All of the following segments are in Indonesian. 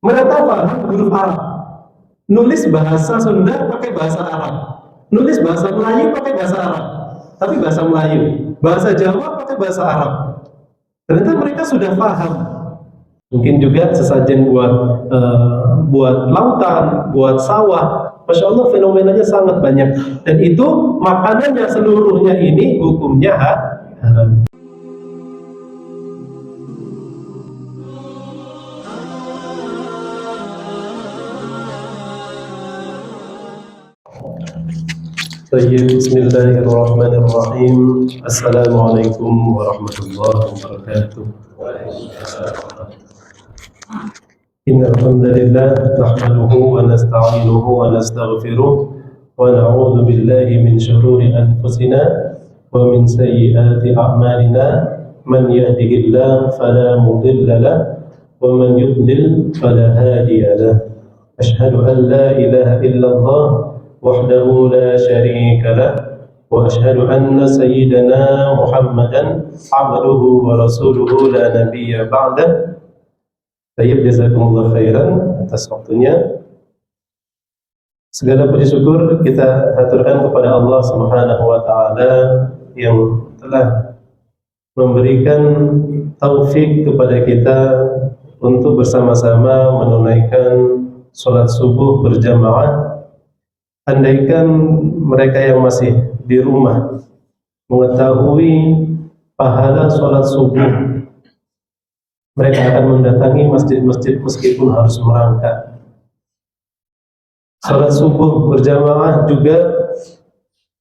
Mereka paham huruf Arab. Nulis bahasa Sunda pakai bahasa Arab. Nulis bahasa Melayu pakai bahasa Arab. Tapi bahasa Melayu. Bahasa Jawa pakai bahasa Arab. Ternyata mereka sudah paham. Mungkin juga sesajen buat lautan, buat sawah. Masya Allah, fenomenanya sangat banyak. Dan itu makanannya seluruhnya ini hukumnya haram. Bismillahirrahmanirrahim. Assalamualaikum warahmatullahi wabarakatuh. Innal hamdalillah nahmaduhu wa nasta'inuhu wa nastaghfiruh wa na'udzu billahi min shururi anfusina wa min sayyiati a'malina. Man yahdihillahu fala mudilla lahu wa man yudlil fala hadiya lahu. Asyhadu an la ilaha illallah wahdahu la syarika lah wa asyhadu anna sayyidana Muhammadan abduhu wa rasuluhu la nabiyya ba'dah. Tayyib, jazakumullah khairan atas waktunya. Segala puji syukur kita aturkan kepada Allah Subhanahu wa taala yang telah memberikan taufik kepada kita untuk bersama-sama menunaikan salat subuh berjamaah. Andaikan mereka yang masih di rumah mengetahui pahala sholat subuh, mereka akan mendatangi masjid-masjid meskipun harus merangkak. Sholat subuh berjamaah juga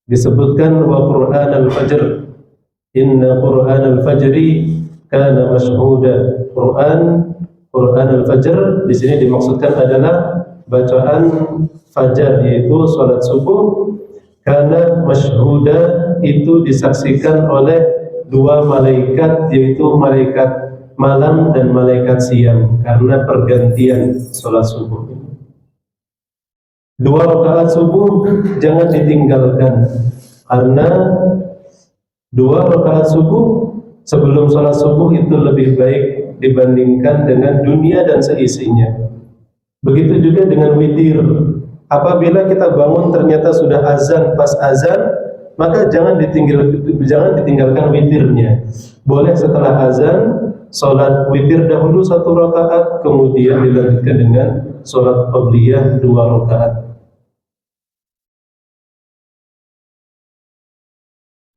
disebutkan wa Qur'an al-fajr, inna Qur'an al-fajri kana mashhuda. Qur'an al-fajr di sini dimaksudkan adalah bacaan fajar, yaitu sholat subuh, karena masyhuda itu disaksikan oleh dua malaikat, yaitu malaikat malam dan malaikat siang, karena pergantian sholat subuh. Dua rakaat subuh jangan ditinggalkan, karena dua rakaat subuh sebelum sholat subuh itu lebih baik dibandingkan dengan dunia dan seisinya. Begitu juga dengan witir. Apabila kita bangun ternyata sudah azan, pas azan, maka jangan ditinggalkan witirnya. Boleh setelah azan, sholat witir dahulu 1 rakaat, kemudian dilanjutkan dengan sholat qabliyah 2 rakaat.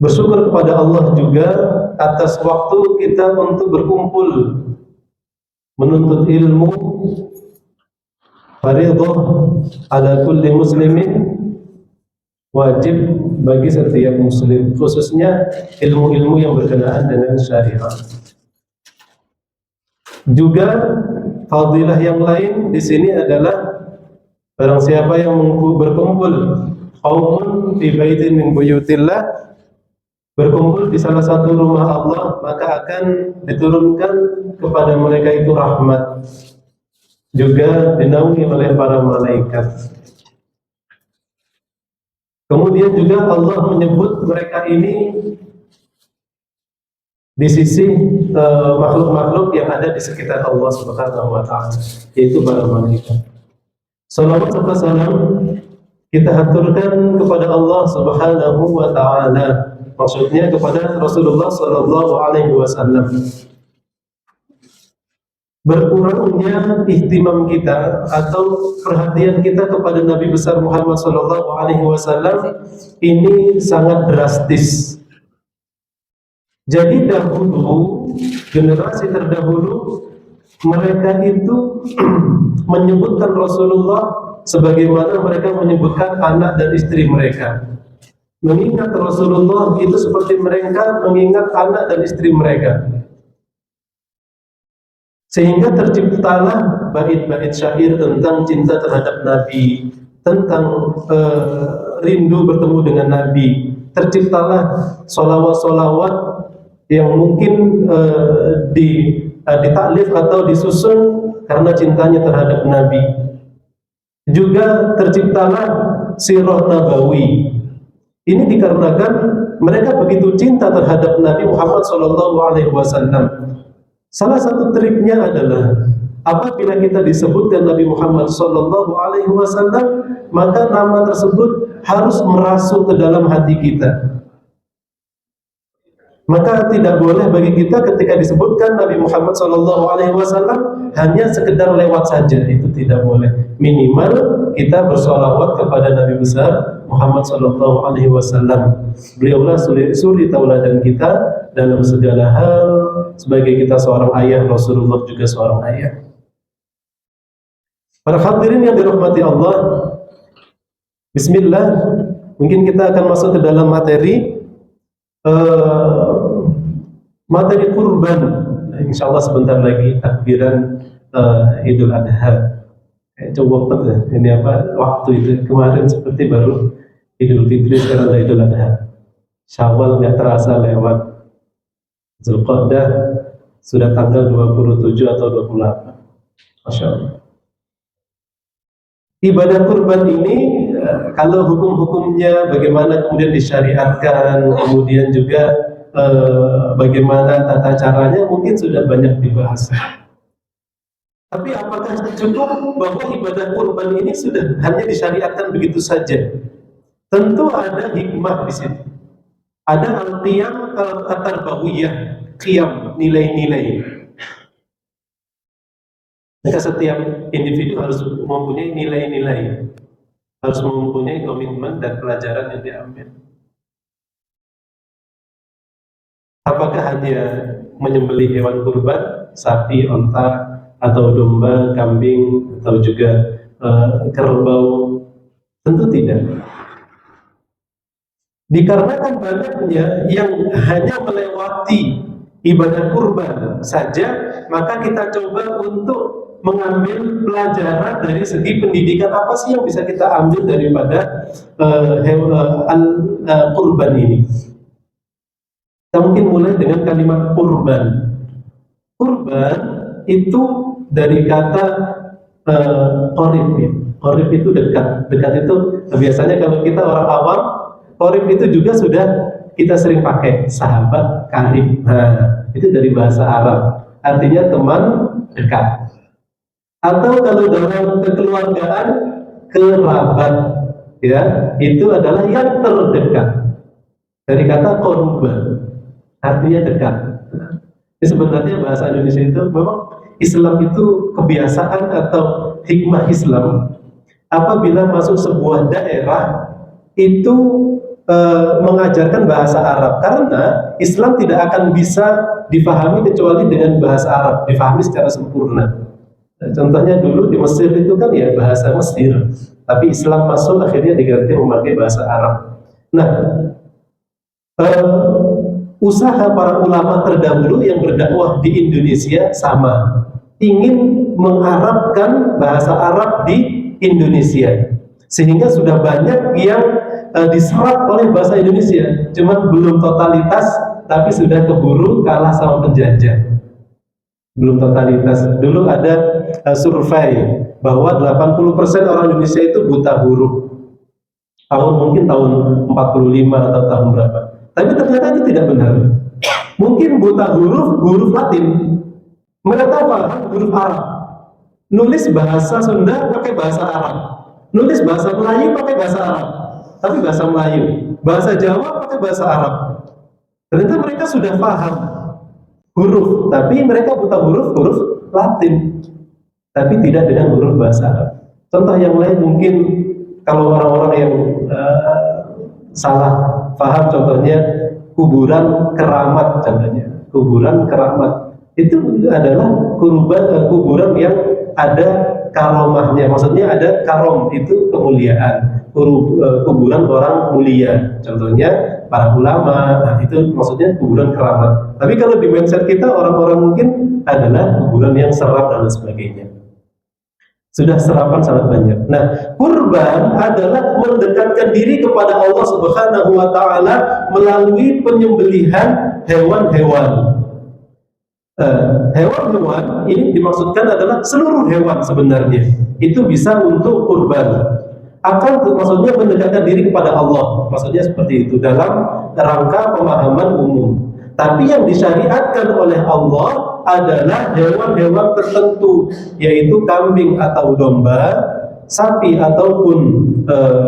Bersyukur kepada Allah juga atas waktu kita untuk berkumpul menuntut ilmu. Fardhu ala kulli muslimin, wajib bagi setiap muslim, khususnya ilmu-ilmu yang berkenaan dengan syariat. Juga fadilah yang lain di sini adalah barang siapa yang berkumpul qaumun fi baitin min buyutillah, berkumpul di salah satu rumah Allah, maka akan diturunkan kepada mereka itu rahmat, juga dinaungi oleh para malaikat. Kemudian juga Allah menyebut mereka ini di sisi makhluk-makhluk yang ada di sekitar Allah Subhanahu wa taala, yaitu para malaikat. Salawat serta salam kita haturkan kepada Allah Subhanahu wa taala, maksudnya kepada Rasulullah sallallahu alaihi wasallam. Berkurangnya ihtimam kita atau perhatian kita kepada Nabi besar Muhammad sallallahu alaihi wasallam ini sangat drastis. Jadi dahulu, generasi terdahulu, mereka itu menyebutkan Rasulullah sebagaimana mereka menyebutkan anak dan istri mereka. Mengingat Rasulullah itu seperti mereka mengingat anak dan istri mereka. Sehingga terciptalah bait-bait syair tentang cinta terhadap Nabi, tentang rindu bertemu dengan Nabi. Terciptalah solawat-solawat yang mungkin ditaklif atau disusun karena cintanya terhadap Nabi. Juga terciptalah sirah nabawi. Ini dikarenakan mereka begitu cinta terhadap Nabi Muhammad SAW. Salah satu triknya adalah Apabila kita disebutkan Nabi Muhammad Sallallahu Alaihi Wasallam, maka nama tersebut harus merasuk ke dalam hati kita. Maka tidak boleh bagi kita ketika disebutkan Nabi Muhammad Sallallahu Alaihi Wasallam hanya sekedar lewat saja, itu tidak boleh. Minimal kita bersolawat kepada Nabi besar Muhammad Sallallahu Alaihi Wasallam. Beliaulah suri tauladan kita dalam segala hal. Sebagai kita seorang ayah, Rasulullah juga seorang ayah. Para hadirin yang dirahmati Allah, Bismillah, mungkin kita akan masuk ke dalam materi kurban. Insya Allah sebentar lagi takbiran Idul Adha. Coba ini apa waktu itu kemarin seperti baru Idul Fitri, sekarang ada Idul Adha. Syawal nggak terasa lewat. Zulqa'dah sudah tanggal 27 atau 28. Masya Allah. Ibadah kurban ini kalau hukum-hukumnya bagaimana kemudian disyariatkan, kemudian juga bagaimana tata caranya mungkin sudah banyak dibahas. Tapi apakah cukup bahwa ibadah kurban ini sudah hanya disyariatkan begitu saja? Tentu ada hikmah di situ. Ada al-qiyam at-tarbawiyah, qiyam, nilai-nilai. Maka setiap individu harus mempunyai nilai-nilai, harus mempunyai komitmen dan pelajaran yang diambil. Apakah hanya menyembelih hewan kurban, sapi, onta, atau domba, kambing, atau juga kerbau? Tentu tidak. Dikarenakan banyaknya yang hanya melewati ibadah kurban saja, maka kita coba untuk mengambil pelajaran dari segi pendidikan. Apa sih yang bisa kita ambil daripada kurban ini? Kita mungkin mulai dengan kalimat kurban. Kurban itu dari kata qorib, ya. Qorib itu dekat. Dekat itu biasanya kalau kita orang awam, qorib itu juga sudah kita sering pakai, sahabat, karib. Nah, itu dari bahasa Arab, artinya teman dekat. Atau kalau dalam kekeluargaan, kerabat, ya, itu adalah yang terdekat. Dari kata korban, artinya dekat. Jadi sebenarnya bahasa Indonesia itu memang Islam itu kebiasaan atau hikmah Islam. Apabila masuk sebuah daerah itu mengajarkan bahasa Arab, karena Islam tidak akan bisa difahami kecuali dengan bahasa Arab, difahami secara sempurna. Contohnya dulu di Mesir itu kan ya bahasa Mesir, tapi Islam masuk akhirnya diganti memakai bahasa Arab. Nah, usaha para ulama terdahulu yang berdakwah di Indonesia sama, ingin mengarabkan bahasa Arab di Indonesia, sehingga sudah banyak yang diserap oleh bahasa Indonesia, cuman belum totalitas, tapi sudah keburu kalah sama penjajah. Belum totalitas. Dulu ada survei bahwa 80% orang Indonesia itu buta huruf. Mungkin tahun 45 atau tahun berapa. Tapi ternyata itu tidak benar. Mungkin buta huruf Latin. Mereka paham huruf Arab. Nulis bahasa Sunda pakai bahasa Arab. Nulis bahasa Melayu pakai bahasa Arab. Tapi bahasa Melayu. Bahasa Jawa pakai bahasa Arab. Ternyata mereka sudah paham huruf, tapi mereka buta huruf Latin, tapi tidak dengan huruf bahasa Arab. Contoh yang lain mungkin kalau orang-orang yang salah paham, contohnya kuburan keramat, contohnya kuburan keramat itu adalah kuburan yang ada karomahnya, maksudnya ada karom, itu kemuliaan, kuburan orang mulia, contohnya para ulama. Nah, itu maksudnya kuburan keramat. Tapi kalau di mindset kita, orang-orang mungkin adalah kuburan yang seram dan sebagainya. Sudah serapan sangat banyak. Nah, kurban adalah mendekatkan diri kepada Allah Subhanahu wa Ta'ala melalui penyembelihan hewan-hewan. Hewan-hewan ini dimaksudkan adalah seluruh hewan sebenarnya. Itu bisa untuk kurban. Akan maksudnya mendekatkan diri kepada Allah, maksudnya seperti itu dalam rangka pemahaman umum. Tapi yang disyariatkan oleh Allah adalah hewan-hewan tertentu, yaitu kambing atau domba, sapi ataupun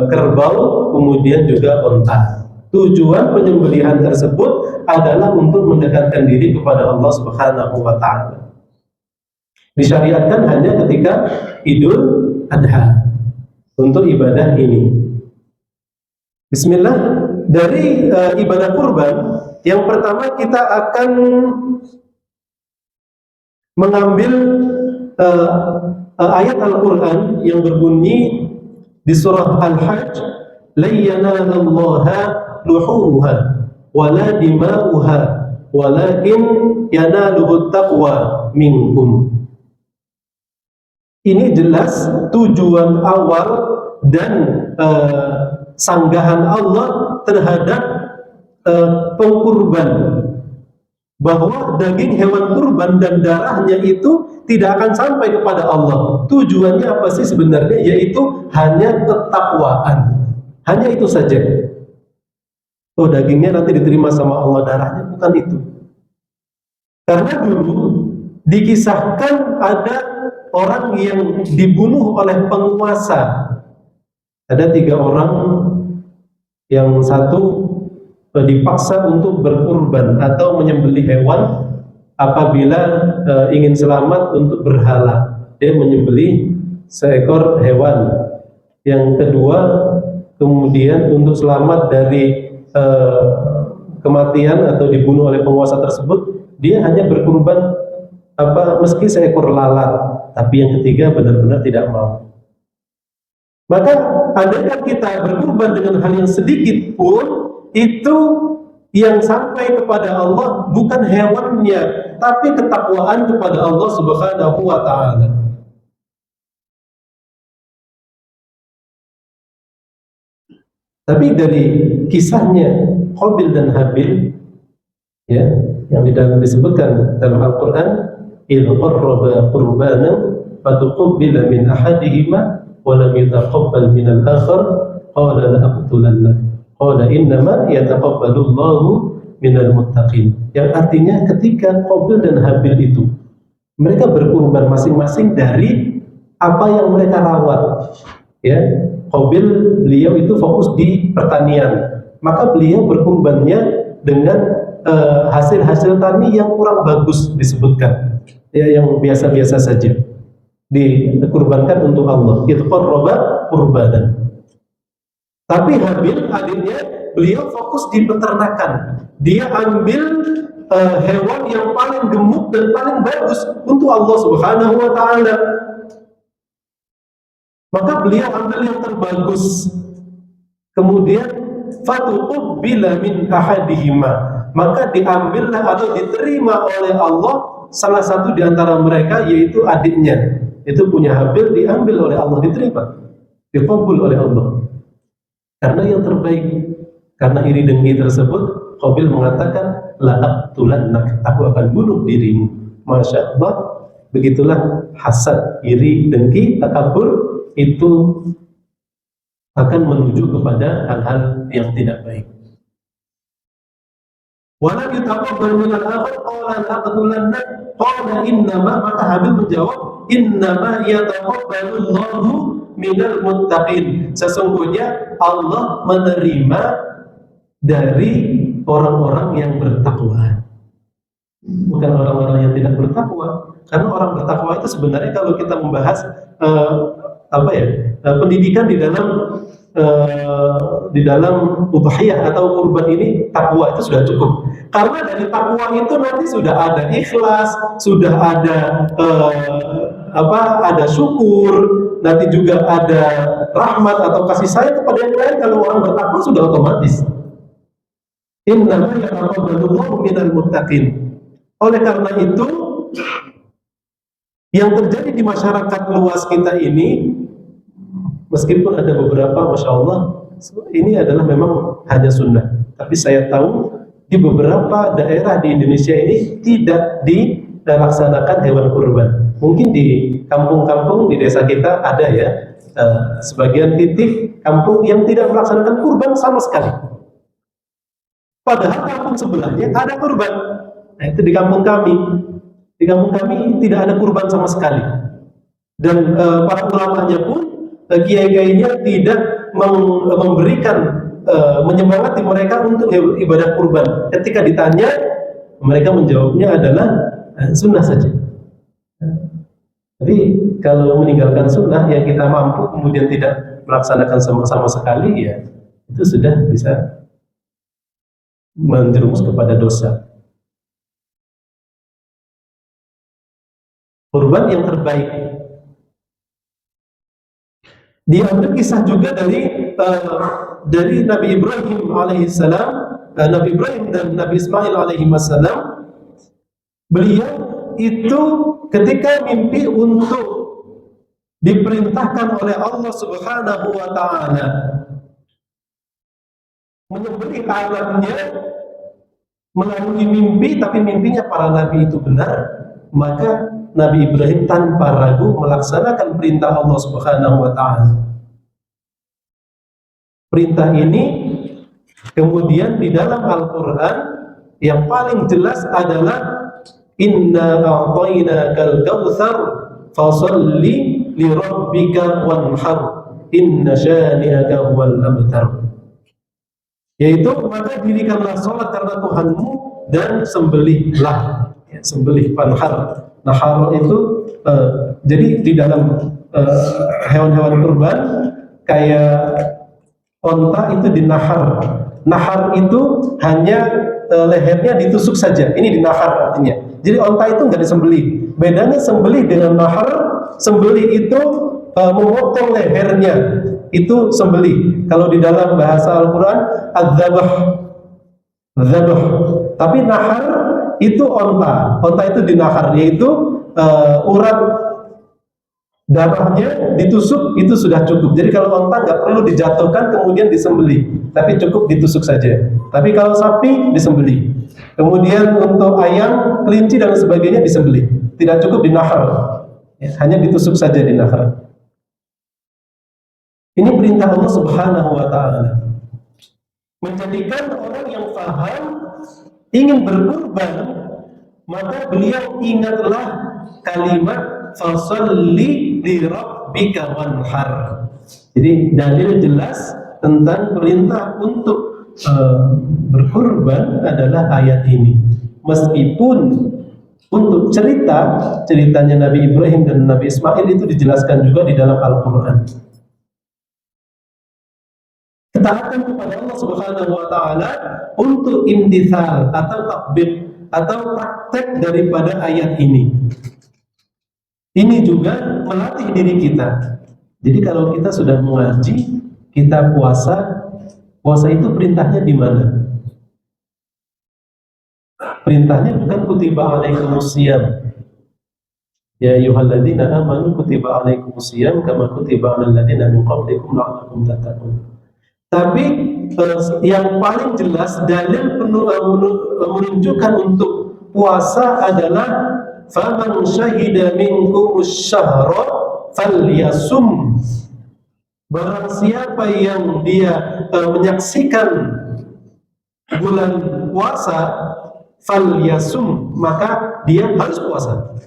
kerbau, kemudian juga unta. Tujuan penyembelihan tersebut adalah untuk mendekatkan diri kepada Allah Subhanahu wa taala. Disyariatkan hanya ketika Idul Adha untuk ibadah ini. Bismillah, dari ibadah kurban, yang pertama kita akan mengambil ayat Al-Quran yang berbunyi di surah Al-Hajj, "La yanalallaha luhumuha wala dima'uha walakin yanaluhu taqwa minkum." Ini jelas tujuan awal dan sanggahan Allah terhadap pengkurban, bahwa daging hewan kurban dan darahnya itu tidak akan sampai kepada Allah. Tujuannya apa sih sebenarnya? Yaitu hanya ketakwaan. Hanya itu saja. Oh, dagingnya nanti diterima sama Allah, darahnya bukan itu. Karena dulu dikisahkan ada orang yang dibunuh oleh penguasa. Ada 3 orang, yang satu dipaksa untuk berkurban atau menyembelih hewan apabila ingin selamat untuk berhala. Dia menyembelih seekor hewan. Yang kedua, kemudian untuk selamat dari kematian atau dibunuh oleh penguasa tersebut, dia hanya berkurban meski seekor lalat. Tapi yang ketiga benar-benar tidak mau. Maka andaikan kita berkurban dengan hal yang sedikit pun, itu yang sampai kepada Allah bukan hewannya, tapi ketakwaan kepada Allah Subhanahu wa taala. Tapi dari kisahnya Qabil dan Habil, ya, yang disebutkan dalam Al-Qur'an, "Idz qarraba qurbanan fatuqbila min ahadihima wa lam yataqabbal min al-akhar qala la aqtulannak qala innama yataqabbalu Allahu minal muttaqin." Yang artinya ketika Qabil dan Habil itu mereka berkurban masing-masing dari apa yang mereka rawat, ya. Qabil, beliau itu fokus di pertanian, maka beliau berkurbannya dengan hasil-hasil tani yang kurang bagus disebutkan, ya, yang biasa-biasa saja, dikurbankan untuk Allah. Itu qarraba qurbanan. Tapi Habil, adiknya, beliau fokus di peternakan. Dia ambil hewan yang paling gemuk dan paling bagus untuk Allah Subhanahu wa taala. Maka beliau ambil yang terbagus. Kemudian fatuqbila min ahadihima, maka diambillah atau diterima oleh Allah salah satu di antara mereka, yaitu adiknya. Itu punya Habil, diambil oleh Allah, diterima, dikabul oleh Allah. Karena yang terbaik. Karena iri dengki tersebut, Qabil mengatakan, la aqtulannak, aku akan bunuh dirimu. Masya Allah, begitulah hasad, iri, dengki, takabur, itu akan menuju kepada hal-hal yang tidak baik. Walam yutaqabbal minal akhar qala aqtulannak qala innama, maka Habil menjawab, innama yataqabbalu Allahu minal muttaqin, sesungguhnya Allah menerima dari orang-orang yang bertakwa, bukan orang-orang yang tidak bertakwa. Karena orang bertakwa itu sebenarnya kalau kita membahas pendidikan di dalam udhiyah atau kurban ini, takwa itu sudah cukup. Karena dari takwa itu nanti sudah ada ikhlas, sudah ada ada syukur, nanti juga ada rahmat atau kasih sayang kepada yang lain. Kalau orang bertakwa sudah otomatis. Innama yataqabbalullahu minal muttaqin. Oleh karena itu, yang terjadi di masyarakat luas kita ini, meskipun ada beberapa, Masya Allah, ini adalah memang hanya sunnah. Tapi saya tahu di beberapa daerah di Indonesia ini tidak dilaksanakan hewan kurban. Mungkin di kampung-kampung di desa kita ada, ya, sebagian titik kampung yang tidak melaksanakan kurban sama sekali. Padahal kampung sebelahnya ada kurban. Nah, itu di kampung kami. Di kampung kami tidak ada kurban sama sekali. Dan para ulamanya pun, kiai-kiainya tidak memberikan, menyemangati mereka untuk ibadah kurban. Ketika ditanya, mereka menjawabnya adalah sunnah saja. Jadi kalau meninggalkan sunnah yang kita mampu kemudian tidak melaksanakan sama sekali, ya itu sudah bisa menjerumus kepada dosa. Kurban yang terbaik diambil kisah juga dari Nabi Ibrahim alaihissalam, Nabi Ibrahim dan Nabi Ismail alaihissalam. Beliau itu ketika mimpi untuk diperintahkan oleh Allah Subhanahu wa taala menyembelih anaknya melalui mimpi, tapi mimpinya para nabi itu benar, maka Nabi Ibrahim tanpa ragu melaksanakan perintah Allah Subhanahu wa taala. Perintah ini kemudian di dalam Al-Qur'an yang paling jelas adalah inna a'tainakal kautsar fasholli li rabbika wanhar inna syani'aka huwal abtar. Yaitu maka dirikanlah salat karena Tuhanmu dan sembelihlah, ya, sembelih panhar. Nahar itu jadi di dalam hewan-hewan kurban kayak onta itu dinahar. Nahar itu hanya lehernya ditusuk saja. Ini dinahar artinya. Jadi onta itu nggak disembelih. Bedanya sembelih dengan nahar, sembelih itu memotong lehernya, itu sembelih. Kalau di dalam bahasa Al-Quran adzabah, dzabah. Tapi nahar itu onta. Onta itu dinahar, yaitu urat darahnya ditusuk, itu sudah cukup. Jadi kalau onta nggak perlu dijatuhkan kemudian disembelih, tapi cukup ditusuk saja. Tapi kalau sapi disembelih. Kemudian untuk ayam, kelinci dan sebagainya disembelih. Tidak cukup dinahar, ya, hanya ditusuk saja dinahar. Ini perintah Allah Subhanahu wa taala. Menjadikan orang yang paham ingin berkurban, maka beliau ingatlah kalimat fasholli li rabbika wanhar. Jadi dalil jelas tentang perintah untuk berkurban adalah ayat ini. Meskipun untuk ceritanya Nabi Ibrahim dan Nabi Ismail itu dijelaskan juga di dalam Al-Quran. Ketaatan kepada Allah Subhanahu wa taala untuk imtithal atau tatbiq atau praktek daripada ayat ini. Ini juga melatih diri kita. Jadi kalau kita sudah mengaji, kita puasa itu perintahnya di mana? Perintahnya bukan kutiba alaikumusiyam. Ya ayyuhalladzina amanu kutiba alaikumusiyam kama kutiba alal ladzina min qablikum la'allakum tattaqun. Tapi yang paling jelas dalil menunjukkan untuk puasa adalah faman syahida minkumus syahra falyasum. Barang siapa yang dia menyaksikan bulan puasa falyasum, maka dia harus puasa.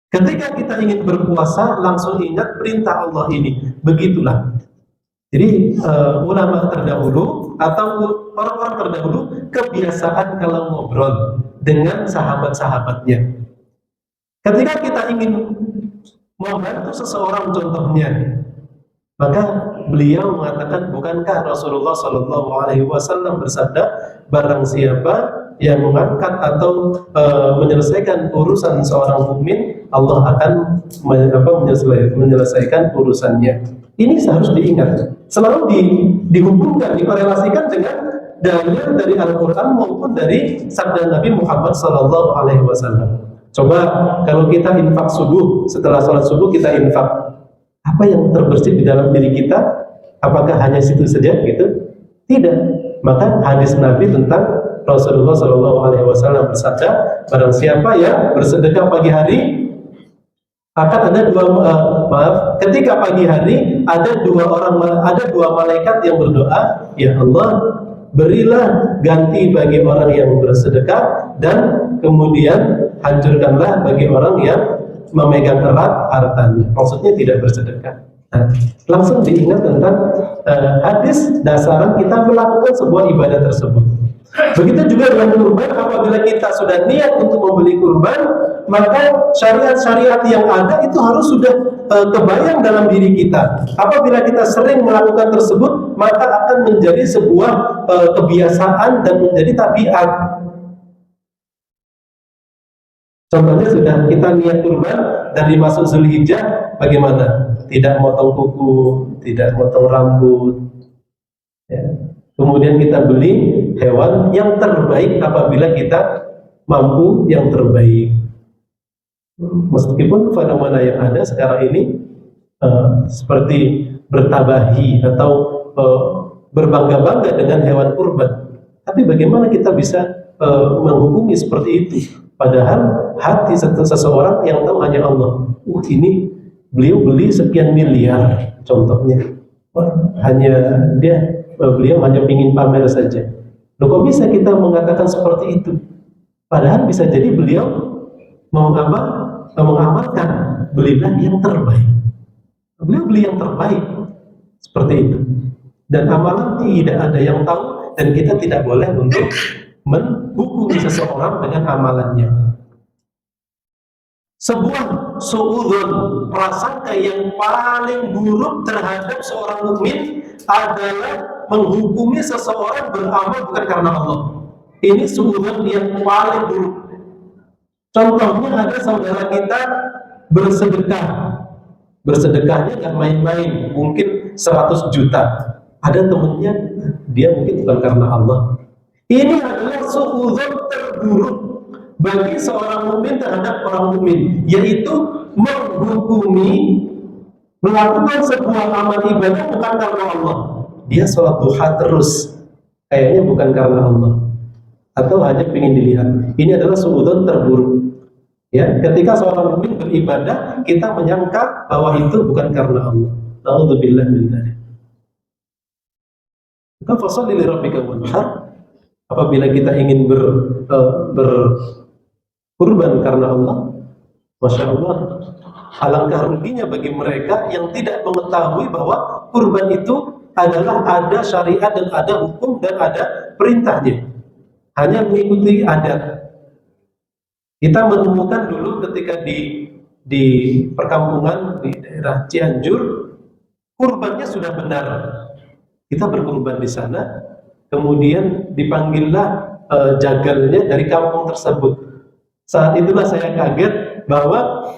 Ketika kita ingin berpuasa, langsung ingat perintah Allah ini. Begitulah. Jadi ulama terdahulu atau orang-orang terdahulu kebiasaan kalau ngobrol dengan sahabat-sahabatnya. Ketika kita ingin membantu seseorang contohnya, maka beliau mengatakan, bukankah Rasulullah SAW bersabda, barang siapa yang mengangkat atau menyelesaikan urusan seorang mukmin, Allah akan menyelesaikan urusannya. Ini seharus diingat. Selalu dihubungkan, dikorelasikan dengan dalil dari Al-Quran maupun dari sabda Nabi Muhammad SAW. Coba kalau kita infak subuh, setelah sholat subuh kita infak, apa yang terbersih di dalam diri kita? Apakah hanya situ saja gitu? Tidak. Maka hadis Nabi tentang Rasulullah SAW bersabda, barang siapa yang bersedekah pagi hari, akan ada ketika pagi hari ada dua malaikat yang berdoa, ya Allah, berilah ganti bagi orang yang bersedekah, dan kemudian hancurkanlah bagi orang yang memegang erat hartanya. Maksudnya tidak bersedekah. Nah, langsung diingat tentang hadis dasaran kita melakukan sebuah ibadah tersebut. Begitu juga dengan kurban, apabila kita sudah niat untuk membeli kurban, maka syariat-syariat yang ada itu harus sudah kebayang dalam diri kita. Apabila kita sering melakukan tersebut, maka akan menjadi sebuah kebiasaan dan menjadi tabiat. Contohnya sudah kita niat kurban dari masuk Zulhijjah, bagaimana? Tidak motong kuku, tidak motong rambut, ya. Kemudian kita beli hewan yang terbaik apabila kita mampu yang terbaik. Meskipun fenomena yang ada sekarang ini seperti bertabahi atau berbangga-bangga dengan hewan kurban, tapi bagaimana kita bisa menghubungi seperti itu? Padahal hati seseorang yang tahu hanya Allah. Ini beliau beli sekian miliar, contohnya. Beliau hanya ingin pamer saja. Loh, kok bisa kita mengatakan seperti itu? Padahal bisa jadi beliau mengamalkan, belilah yang terbaik. Beliau beli yang terbaik, seperti itu. Dan amalan tidak ada yang tahu, dan kita tidak boleh untuk menghukumi seseorang dengan amalannya. Sebuah suudzon, prasangka yang paling buruk terhadap seorang mukmin adalah menghukumi seseorang beramal bukan karena Allah. Ini suudzon yang paling buruk. Contohnya ada saudara kita bersedekah. Bersedekahnya nggak main-main, mungkin 100 juta. Ada temennya, dia mungkin bukan karena Allah. Ini adalah suudzon terburuk bagi seorang mukmin terhadap orang mukmin, yaitu menghukumi melakukan sebuah amal ibadah bukan karena Allah. Dia sholat duha terus, kayaknya bukan karena Allah, atau hanya ingin dilihat. Ini adalah suudzon terburuk. Ya, ketika seorang mukmin beribadah, kita menyangka bahwa itu bukan karena Allah. Na'udzubillah min dzalik. Maka fasholli li rabbika wanhar. Apabila kita ingin kurban karena Allah, Masya Allah, alangkah ruginya bagi mereka yang tidak mengetahui bahwa kurban itu adalah ada syariat dan ada hukum dan ada perintahnya. Hanya mengikuti adat. Kita menemukan dulu ketika di perkampungan di daerah Cianjur, kurbannya sudah benar. Kita berkurban di sana, kemudian dipanggillah jagalnya dari kampung tersebut. Saat itulah saya kaget bahwa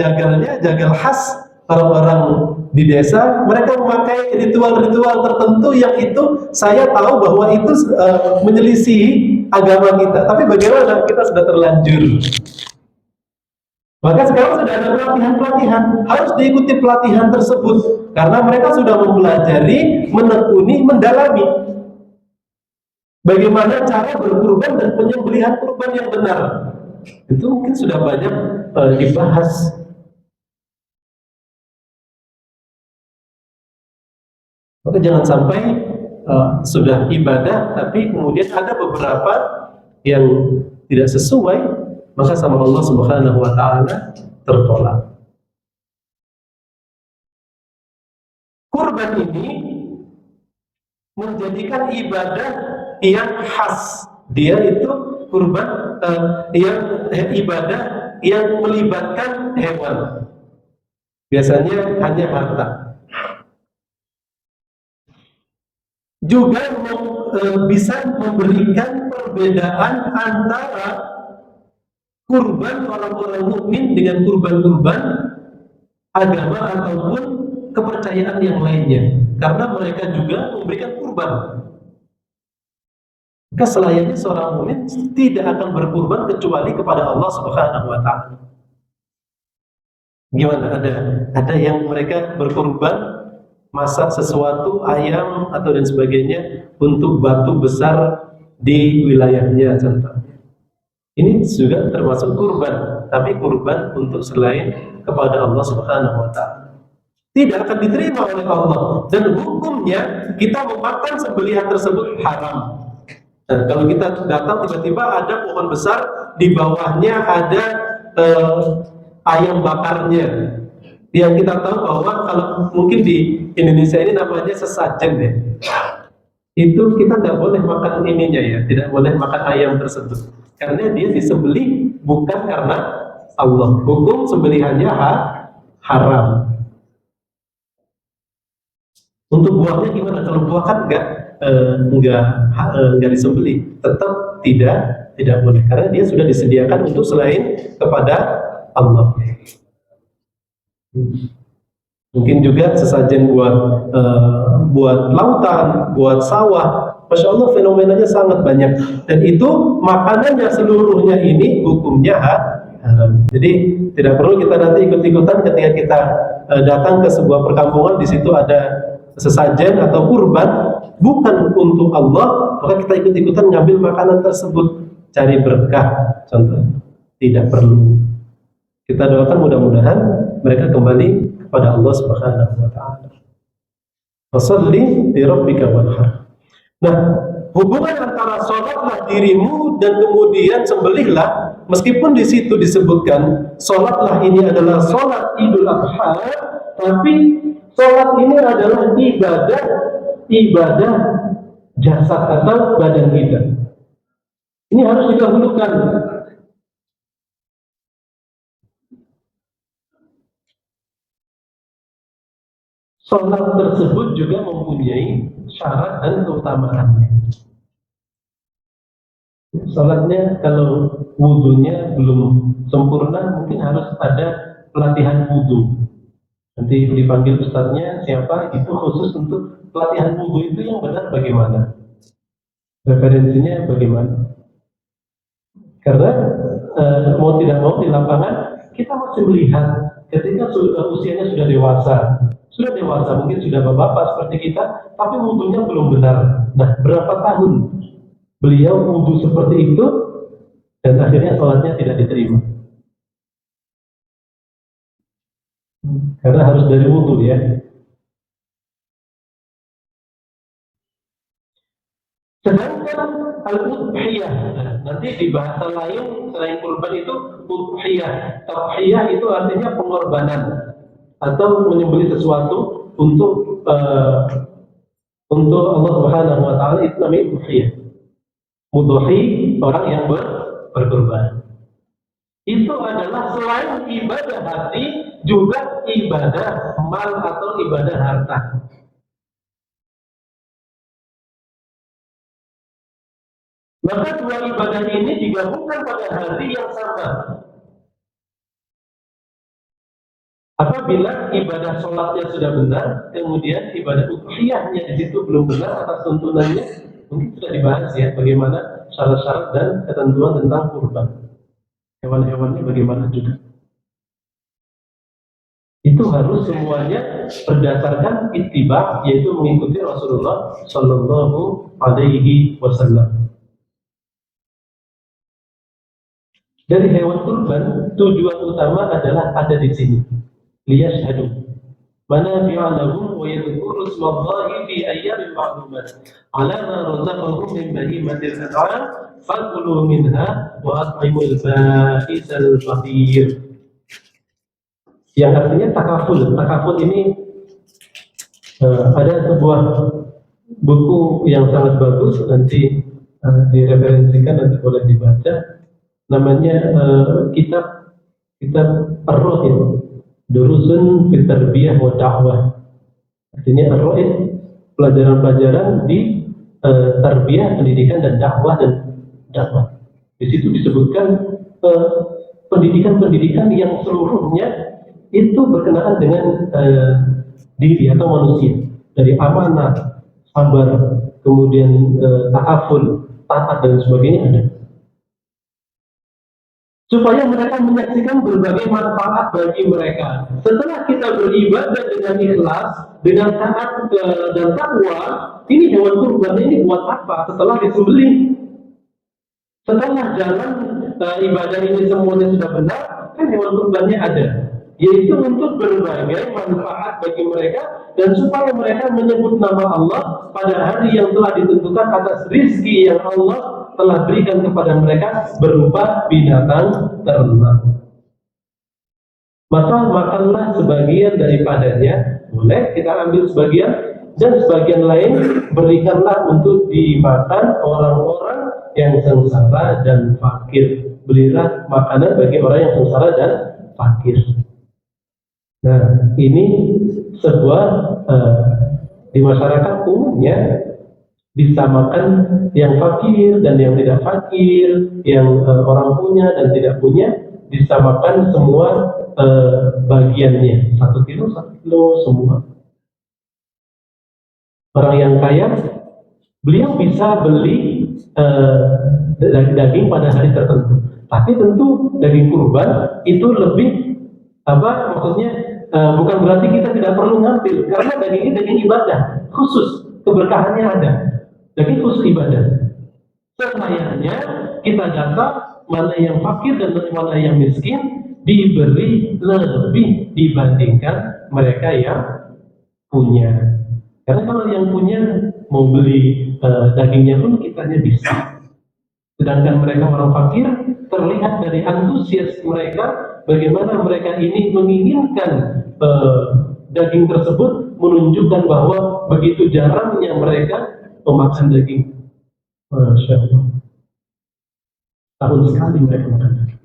jagalnya jagal khas orang-orang di desa. Mereka memakai ritual-ritual tertentu yang itu saya tahu bahwa itu menyelisihi agama kita. Tapi bagaimana, kita sudah terlanjur. Maka sekarang sudah ada pelatihan-pelatihan, harus diikuti pelatihan tersebut karena mereka sudah mempelajari, menekuni, mendalami bagaimana cara berkurban dan penyembelihan kurban yang benar. Itu mungkin sudah banyak dibahas. Maka jangan sampai sudah ibadah tapi kemudian ada beberapa yang tidak sesuai, maka sama Allah Subhanahu wa taala tertolak. Kurban ini menjadikan ibadah yang khas. Dia itu kurban yang ibadah yang melibatkan hewan. Biasanya hanya harta. Juga bisa memberikan perbedaan antara kurban orang-orang mukmin dengan kurban-kurban agama ataupun kepercayaan yang lainnya, karena mereka juga memberikan kurban. Maka selayaknya seorang mukmin tidak akan berkurban kecuali kepada Allah Subhanahu wa taala. Gimana, ada yang mereka berkurban masak sesuatu, ayam atau dan sebagainya untuk batu besar di wilayahnya contohnya. Ini juga termasuk kurban, tapi kurban untuk selain kepada Allah Subhanahu wa taala. tidak akan diterima oleh Allah, dan hukumnya kita memakan sembelihan tersebut haram. Nah, kalau kita datang tiba-tiba ada pohon besar, di bawahnya ada ayam bakarnya, yang kita tahu bahwa kalau mungkin di Indonesia ini namanya sesajen ya, itu kita nggak boleh makan ininya ya, tidak boleh makan ayam tersebut, karena dia disembelih bukan karena Allah. Hukum sembelihannya haram. Untuk buahnya gimana? Kalau buah kan nggak disembelih, tetap tidak boleh, karena dia sudah disediakan untuk selain kepada Allah. Mungkin juga sesajen buat lautan, buat sawah. Masya Allah, fenomenanya sangat banyak, dan itu makanannya seluruhnya ini hukumnya haram. Jadi tidak perlu kita nanti ikut-ikutan ketika kita datang ke sebuah perkampungan, di situ ada sesajen atau kurban bukan untuk Allah, maka kita ikut-ikutan ngambil makanan tersebut, cari berkah contohnya. Tidak perlu. Kita doakan mudah-mudahan mereka kembali kepada Allah Subhanahu wa taala. Fasholli li rabbika wanhar. Nah, hubungan antara sholatlah dirimu dan kemudian sembelihlah, meskipun di situ disebutkan sholatlah ini adalah sholat Idul Adha, tapi sholat ini adalah ibadah jasad atau badan kita. Ini harus didahulukan. Sholat tersebut juga mempunyai syarat dan keutamaannya. Sholatnya kalau wudhunya belum sempurna, mungkin harus ada pelatihan wudhu. Nanti dipanggil ustadznya siapa, itu khusus untuk pelatihan wudhu itu yang benar bagaimana, referensinya bagaimana. Karena mau tidak mau di lapangan kita masih melihat ketika usianya sudah dewasa, mungkin sudah bapak-bapak seperti kita, tapi wudhunya belum benar. Nah, berapa tahun beliau wudhu seperti itu, dan akhirnya sholatnya tidak diterima. Karena harus dari wudhu ya. Sedangkan al-udhiyah, nanti di bahasa lain selain kurban itu udhiyah. Udhiyah itu artinya pengorbanan atau menyembelih sesuatu untuk Allah Subhanahu wa taala, itu namanya udhiyah. Mudhi, orang yang berkorban. Itu adalah selain ibadah hati, juga ibadah mal atau ibadah harta. Maka dua ibadah ini digabungkan pada hari yang sama. Apabila ibadah sholatnya sudah benar, kemudian ibadah udhiyahnya di situ belum benar atas tuntunannya, mungkin sudah dibahas ya bagaimana syarat-syarat dan ketentuan tentang kurban. Hewan-hewannya bagaimana juga. Itu harus semuanya berdasarkan ittiba, yaitu mengikuti Rasulullah Shallallahu Alaihi Wasallam. Dari hewan kurban, tujuan utama adalah ada di sini. Liyashhadu manafi'a lahum wa yadhkuru ismallahi fi ayyamin ma'lumat 'ala ma razaqahum min bahimatil an'am fakulu minha wa at'imul ba'isal faqir. Yang artinya takaful. Takaful ini ada sebuah buku yang sangat bagus, nanti direferensikan, nanti boleh dibaca. Namanya kitab Ar-Ra'id, Durusun fi Tarbiyah wa Da'wah. Artinya Ar-Ra'id, pelajaran-pelajaran di tarbiyah, pendidikan dan dakwah Di situ disebutkan pendidikan-pendidikan yang seluruhnya itu berkenaan dengan diri atau manusia, dari amanah, sabar, kemudian ta'aful, taat dan sebagainya ada. Supaya mereka menyaksikan berbagai manfaat bagi mereka. Setelah kita beribadah dengan ikhlas, dengan taat dan takwa, ini hewan kurban ini buat apa? Setelah disembelih, setelah jalan ibadah ini semuanya sudah benar, kan hewan kurbannya ada. yaitu untuk berbagai manfaat bagi mereka dan supaya mereka menyebut nama Allah pada hari yang telah ditentukan atas rizki yang Allah telah berikan kepada mereka berupa binatang ternak. Maka makanlah sebagian daripadanya, boleh kita ambil sebagian, dan sebagian lain berikanlah untuk dimakan orang-orang yang sengsara dan fakir. Belilah makanan bagi orang yang sengsara dan fakir. Nah, ini sebuah di masyarakat umumnya disamakan yang fakir dan yang tidak fakir, yang orang punya dan tidak punya, disamakan semua bagiannya, 1 kilo semua. Orang yang kaya, beliau bisa beli daging pada hari tertentu, tapi tentu daging kurban itu lebih maksudnya bukan berarti kita tidak perlu ngambil, karena daging ini daging ibadah khusus, keberkahannya ada, daging khusus ibadah. Selayaknya kita data mana yang fakir dan mana yang miskin, diberi lebih dibandingkan mereka yang punya. Karena kalau yang punya mau beli dagingnya pun kitanya bisa. Sedangkan mereka orang fakir, terlihat dari antusias mereka, bagaimana mereka ini menginginkan daging tersebut, menunjukkan bahwa begitu jarangnya mereka memakan daging. Masya Allah. Tahun sekali mereka makan daging.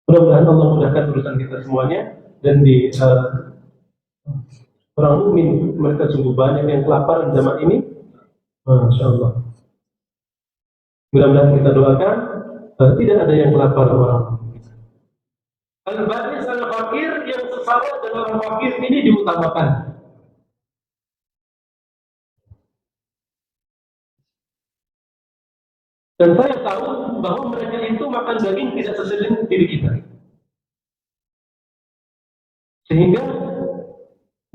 Mudah-mudahan Allah mudahkan urusan kita semuanya, dan di orang mukmin mereka sungguh banyak yang kelaparan zaman ini. Masya Allah. Mudah-mudahan kita doakan tidak ada yang kelaparan orang. Al-Ba'is al-Fakir, yang sesama dan orang fakir ini diutamakan. Dan saya tahu bahwa mereka itu makan daging tidak sesedih diri kita. Sehingga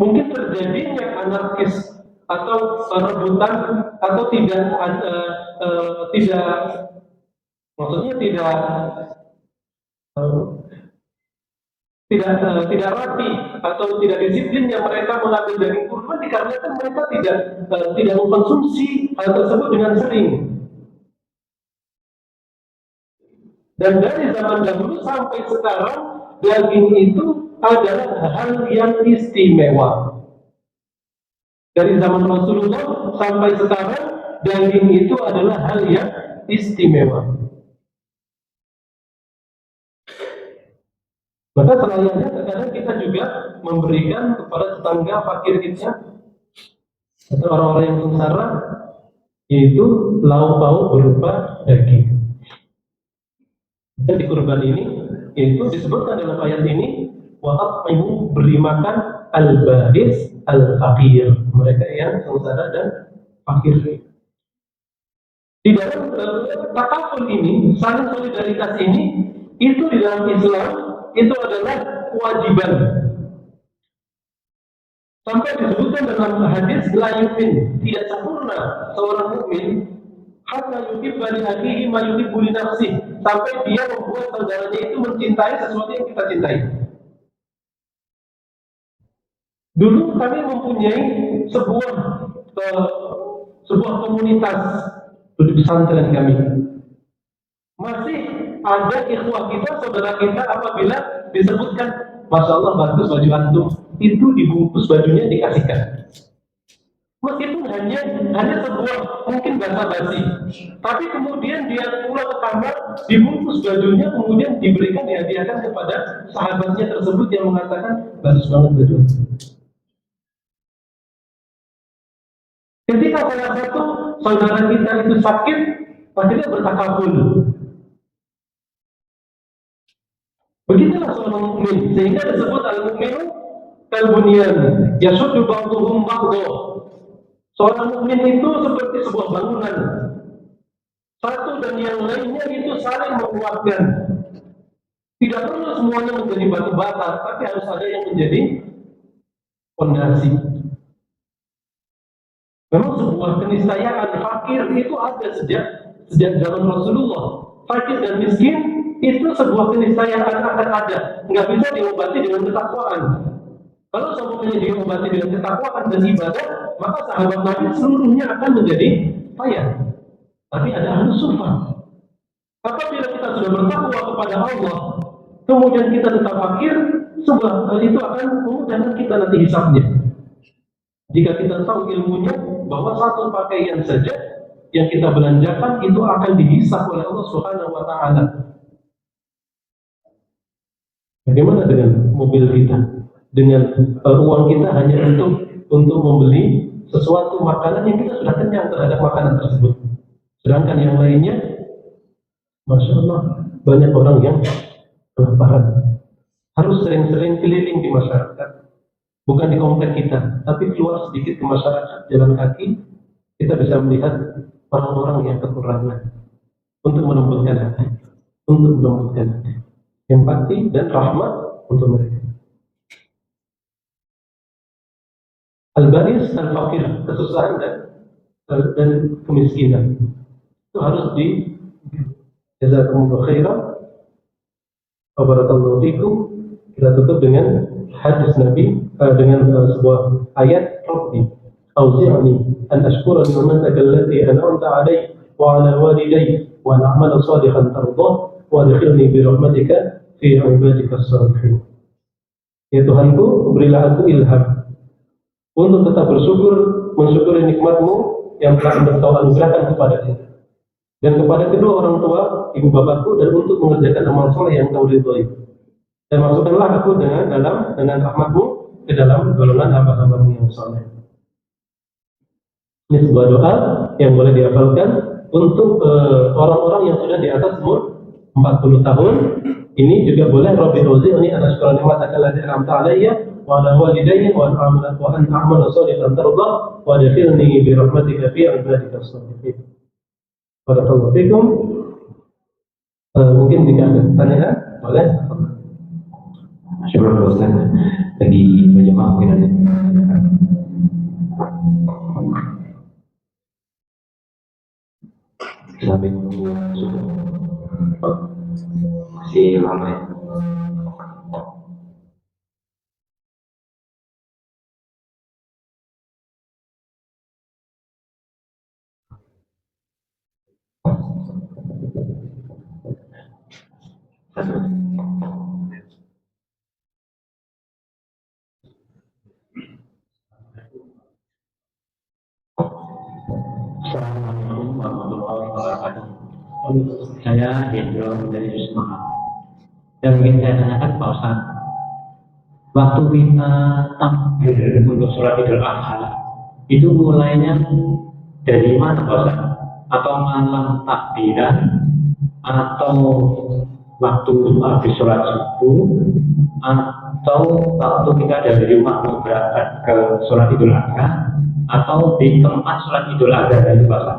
mungkin terjadinya anarkis atau rebutan atau tidak maksudnya tidak rapi atau tidak disiplinnya mereka mengambil daging kurban, dikarenakan mereka tidak mengkonsumsi hal tersebut dengan sering. Dan dari zaman dahulu sampai sekarang, daging itu adalah hal yang istimewa. Dari zaman Rasulullah sampai sekarang, daging itu adalah hal yang istimewa. Maka selayaknya terkadang kita juga memberikan kepada tetangga fakir kita atau orang-orang yang sengsara, yaitu lauk pauk berupa daging. Dan di kurban ini, yaitu disebutkan dalam ayat ini, wa'at'imu, beri makan al-ba'is al-fakir, mereka yang sengsara dan fakir. Di dalam takaful ini, saling solidaritas ini, itu di dalam Islam itu adalah kewajiban. Sampai disebutkan dalam hadis, la yu'min, tidak sempurna seorang mukmin hatta yuhibba li akhihi ma yuhibbu li nafsihi, sampai dia membuat saudaranya itu mencintai sesuatu yang kita cintai. Dulu kami mempunyai sebuah komunitas di pesantren kami. Masih ada ikhwah kita, saudara kita, apabila disebutkan, Masya Allah bagus baju antum, itu dibungkus bajunya dikasihkan. Meskipun hanya sebuah mungkin basa-basi, tapi kemudian dia pulang ke kamar, dibungkus bajunya, kemudian diberikan, dihadiahkan kepada sahabatnya tersebut yang mengatakan bagus banget baju. Ketika salah satu saudara kita itu sakit, akhirnya bertakabul. Begitulah seorang mukmin, sehingga disebut al-mukminu kalbunyan yashuddu ba'dhuhum ba'dha. Seorang mukmin itu seperti sebuah bangunan, satu dan yang lainnya itu saling menguatkan. Tidak perlu semuanya menjadi batu bata, tapi harus ada yang menjadi fondasi. Memang sebuah keniscayaan fakir itu ada sejak zaman Rasulullah. Fakir dan miskin itu sebuah keniscayaan akan ada, nggak bisa diobati dengan ketakwaan. Kalau semuanya diobati dengan ketakwaan dan ibadah, maka sahabat Nabi seluruhnya akan menjadi kaya. Tapi ada ahlu sufa. Apabila kita sudah bertakwa kepada Allah, kemudian kita tetap fakir, itu akan memudahkan kita nanti hisabnya. Jika kita tahu ilmunya bahwa satu pakaian saja yang kita belanjakan itu akan dihisab oleh Allah Subhanahu wa taala. Bagaimana dengan mobil kita? Dengan uang kita hanya untuk membeli sesuatu makanan yang kita sudah kenyang terhadap makanan tersebut. Sedangkan yang lainnya, Masya Allah, banyak orang yang kelaparan. Harus sering-sering keliling di masyarakat. Bukan di komplek kita, tapi keluar sedikit ke masyarakat, jalan kaki, kita bisa melihat orang-orang yang kekurangan. Untuk melembutkan hati. Empati dan rahmat untuk mereka. Al-baris, al-fakir, kesusahan dan kemiskinan. Itu harus di jazakumullahu khairan wa barakallahu fikum. Kita tutup dengan hadis Nabi, dengan sebuah ayat, Rabbi auzi'ni an ashkura ni'mataka allati an'amta 'alayya wa 'ala walidayya wa an a'mala shalihan tardah wa adkhilni bi rahmatika fi 'ibadika as-shalihin. Ya Tuhanku, berilah aku ilham untuk tetap mensyukuri nikmat-Mu yang telah Engkau anugerahkan kepada kita dan kepada kedua orang tua, ibu bapakku, dan untuk mengerjakan amal saleh yang Kau ridhoi. Dan masukkanlah aku dengan rahmat-Mu ke dalam golongan hamba-hamba-Mu yang saleh. Ini sebuah doa yang boleh dihafalkan untuk orang-orang yang sudah di atas umur 40 tahun. Ini juga boleh, Rabbi auzi'ni an ashkura ni'mataka allati an'amta 'alayya wa 'ala walidayya wa an a'mala shalihan tardah wa adkhilni bi rahmatika fi 'ibadika as-shalihin. Barakallahu fikum. Mungkin jika ada pertanyaan, boleh. Syukur Ustaz, lagi berjemaah mungkin ada. Sampai menunggu subuh. Masih lama ya. Assalamualaikum warahmatullahi wabarakatuh. Saya Hendro dari Semarang. Dan ingin saya tanyakan Pak Ustaz, waktu kita takbir untuk sholat Idul Adha itu mulainya dari mana Pak Ustaz? Atau malam takbiran, atau waktu habis sholat subuh, atau waktu kita dari rumah mau berangkat ke sholat Idul Adha, atau di tempat sholat Idul Adha dari Pak Ustaz?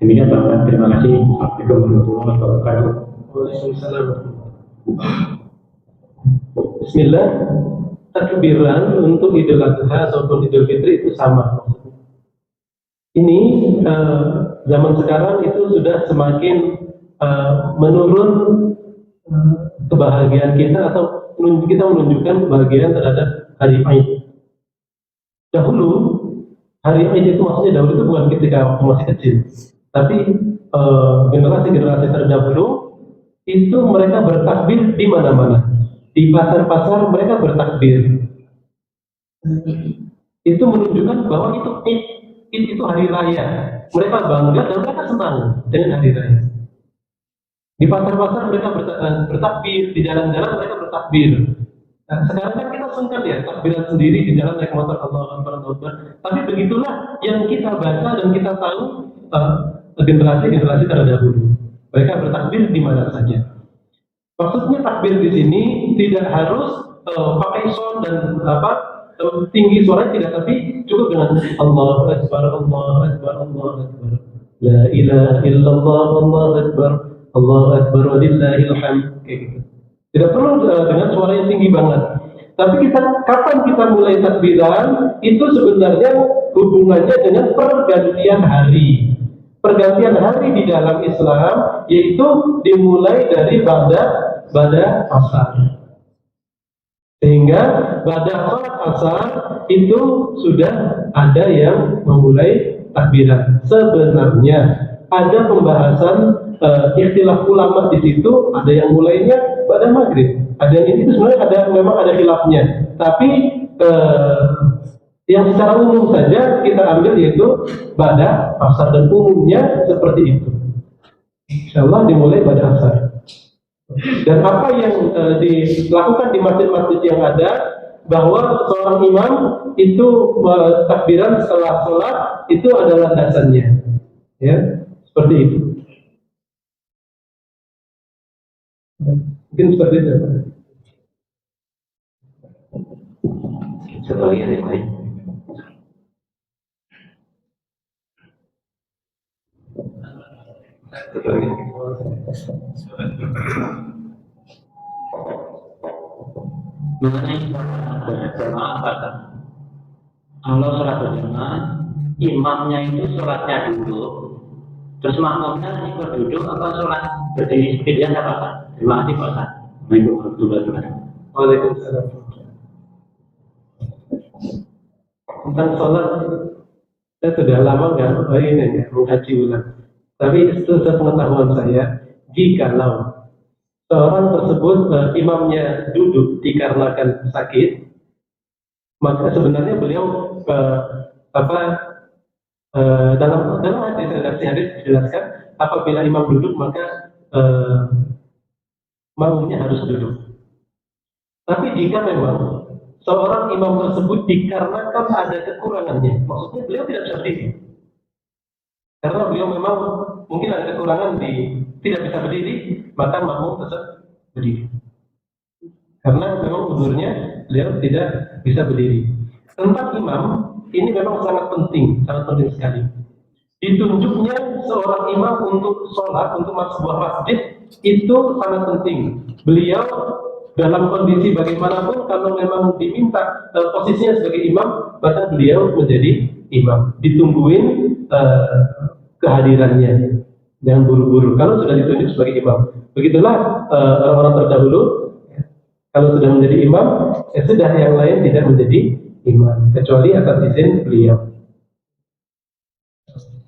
Demikian Pak, terima kasih. Assalamualaikum warahmatullahi wabarakatuh. Waalaikumsalam. Bismillah. Takbiran untuk Idul Adha ataupun Idul Fitri itu sama. Ini zaman sekarang itu sudah semakin menurun kebahagiaan kita, atau kita menunjukkan kebahagiaan terhadap hari Aid. Dahulu hari Aid itu maksudnya dahulu itu bukan ketika waktu masih kecil, tapi generasi-generasi terdahulu itu mereka bertakbir di mana-mana. Di pasar-pasar mereka bertakbir. Itu menunjukkan bahwa itu Id itu hari raya. Mereka bangga dan mereka senang dengan hari raya. Di pasar-pasar mereka bertakbir, di jalan-jalan mereka bertakbir. Nah, sekarang kan kita sungkan ya takbiran sendiri di jalan naik motor, Allahu Akbar. Tapi begitulah yang kita baca dan kita tahu generasi terdahulu. Mereka bertakbir di mana saja. Maksudnya takbir di sini tidak harus pakai sound dan tinggi suara tidak, tapi cukup dengan Allahu Akbar, Allahu Akbar, Allahu Akbar. La ilaha illallah, Allahu Akbar, Allahu Akbar, walillahil hamd. Kayak gitu. Tidak perlu dengan suara yang tinggi banget. Tapi kapan kita mulai takbiran? Itu sebenarnya hubungannya dengan pergantian hari. Pergantian hari di dalam Islam yaitu dimulai dari pada asar. Sehingga pada sholat asar itu sudah ada yang memulai takbiran. Sebenarnya ada pembahasan ikhtilaf ulama di situ, ada yang mulainya pada maghrib, ada yang itu sebenarnya memang ada khilafnya. Tapi yang secara umum saja kita ambil yaitu pada asar, dan umumnya seperti itu. Insyaallah dimulai pada asar. Dan apa yang dilakukan di masjid-masjid yang ada, bahwa seorang imam itu takbiran setelah sholat itu adalah dasarnya, ya, seperti itu. Mungkin seperti itu. Satu lagi ada yang lain. Satu lagi. Mengenai berjamaah apa? Kalau sholat berjamaah, imamnya itu sholatnya duduk, terus makmumnya ikut duduk atau sholat berdiri seperti biasa Pak? Terima kasih Pak Ustaz. Waalaikumsalam. Tentang sholat, saya sudah lama nggak mengkaji ulang. Tapi sepengetahuan saya, jikalau seorang tersebut imamnya duduk dikarenakan sakit, maka sebenarnya beliau dalam hadis dijelaskan apabila imam duduk maka makmumnya harus duduk. Tapi jika memang seorang imam tersebut dikarenakan ada kekurangannya, maksudnya beliau tidak bisa berdiri, karena beliau memang mungkin ada kekurangan tidak bisa berdiri, maka makmum tetap berdiri. Karena memang udurnya beliau tidak bisa berdiri. Tentang imam ini memang sangat penting sekali. Ditunjuknya seorang imam untuk sholat, untuk sebuah masjid itu sangat penting. Beliau dalam kondisi bagaimanapun, kalau memang diminta posisinya sebagai imam, maka beliau menjadi imam. Ditungguin kehadirannya, jangan buru-buru kalau sudah ditunjuk sebagai imam. Begitulah orang-orang terdahulu, kalau sudah menjadi imam, sudah, yang lain tidak menjadi imam kecuali atas izin beliau.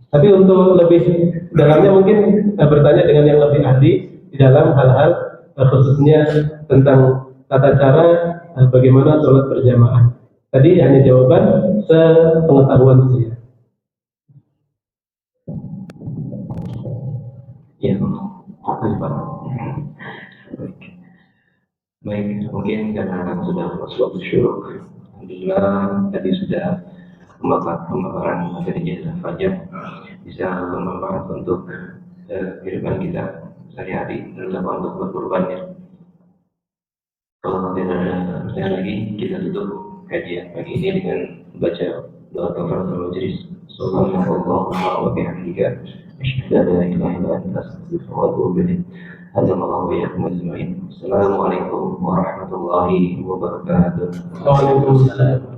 Tapi untuk lebih dalamnya mungkin bertanya dengan yang lebih ahli di dalam hal-hal khususnya tentang tata cara bagaimana sholat berjamaah. Tadi hanya jawaban sepengetahuan saya. Ya, baik, mungkin karena sudah masuk waktu syuruk, alhamdulillah tadi sudah pemaparan materinya Fajar bisa bermanfaat untuk kehidupan kita sehari-hari, terutama untuk berkorbannya. Kalau nanti ada pertanyaan lagi, kita tutup kajian pagi ini dengan baca doa kafaratul majelis. Subhanallah wa bihamdika, asyhadu an la ilaha illa anta, astaghfiruka wa atubu ilaik. Hadanallahu wa iyyakum ajma'in. Assalamualaikum warahmatullahi wabarakatuh. Waalaikumsalam.